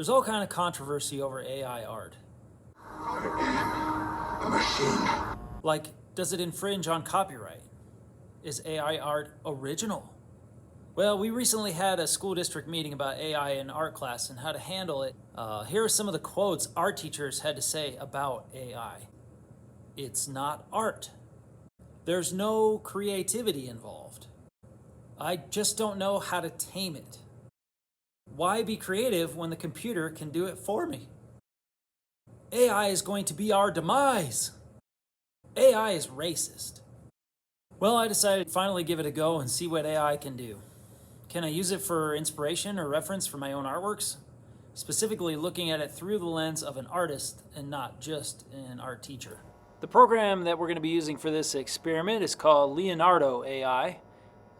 There's all kind of controversy over AI art. A machine. Like, does it infringe on copyright? Is AI art original? Well, we recently had a school district meeting about AI in art class and how to handle it. Here are some of the quotes art teachers had to say about AI. It's not art. There's no creativity involved. I just don't know how to tame it. Why be creative when the computer can do it for me? AI is going to be our demise. AI is racist. Well, I decided to finally give it a go and see what AI can do. Can I use it for inspiration or reference for my own artworks? Specifically looking at it through the lens of an artist and not just an art teacher. The program that we're going to be using for this experiment is called Leonardo AI.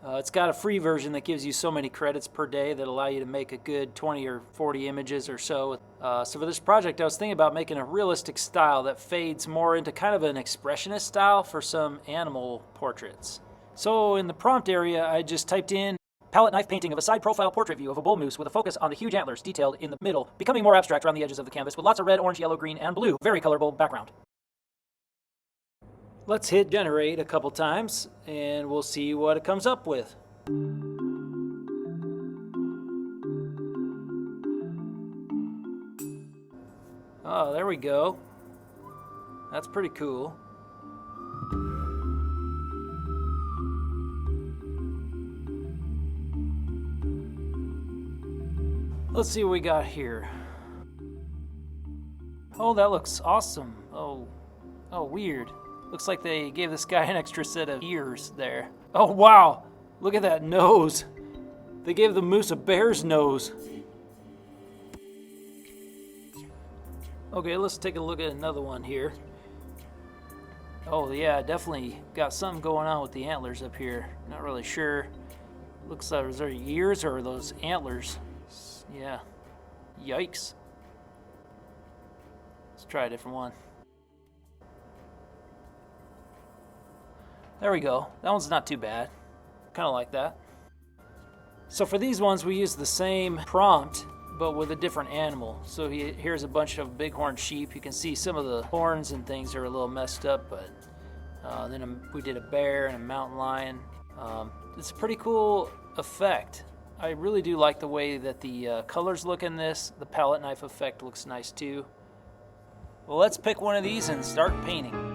It's got a free version that gives you so many credits per day that allow you to make a good 20 or 40 images or so. So for this project, I was thinking about making a realistic style that fades more into kind of an expressionist style for some animal portraits. So in the prompt area, I just typed in palette knife painting of a side profile portrait view of a bull moose with a focus on the huge antlers detailed in the middle, becoming more abstract around the edges of the canvas with lots of red, orange, yellow, green, and blue. Very colorful background. Let's hit generate a couple times and we'll see what it comes up with. Oh, there we go. That's pretty cool. Let's see what we got here. Oh, that looks awesome. Oh, weird. Looks like they gave this guy an extra set of ears there. Oh, wow. Look at that nose. They gave the moose a bear's nose. Okay, let's take a look at another one here. Oh, yeah, definitely got something going on with the antlers up here. Not really sure. Looks like, is there ears or are those antlers? Yeah. Yikes. Let's try a different one. There we go. That one's not too bad. Kind of like that. So for these ones, we use the same prompt, but with a different animal. So here's a bunch of bighorn sheep. You can see some of the horns and things are a little messed up, but then we did a bear and a mountain lion. It's a pretty cool effect. I really do like the way that the colors look in this. The palette knife effect looks nice too. Well, let's pick one of these and start painting.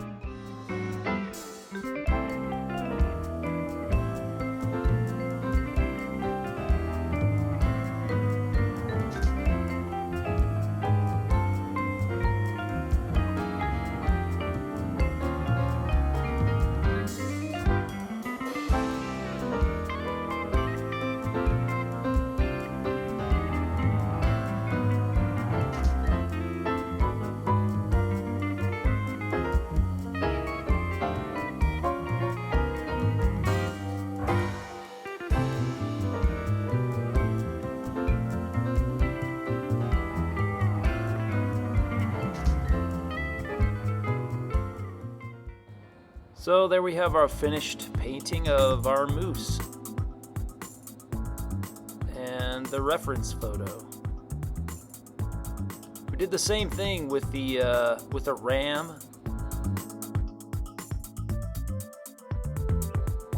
So there we have our finished painting of our moose and the reference photo. We did the same thing with a ram,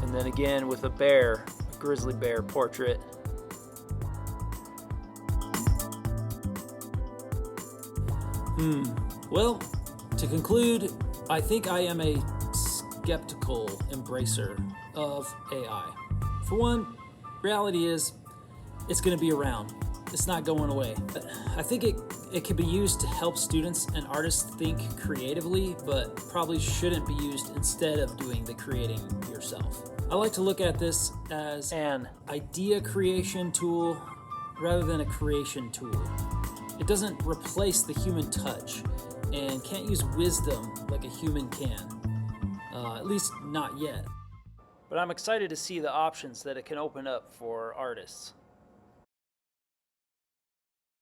and then again with a bear, a grizzly bear portrait. Well, to conclude, I think I am a skeptical embracer of AI. For one, reality is it's going to be around. It's not going away. I think it can be used to help students and artists think creatively, but probably shouldn't be used instead of doing the creating yourself. I like to look at this as an idea creation tool rather than a creation tool. It doesn't replace the human touch and can't use wisdom like a human can. At least not yet. But I'm excited to see the options that it can open up for artists.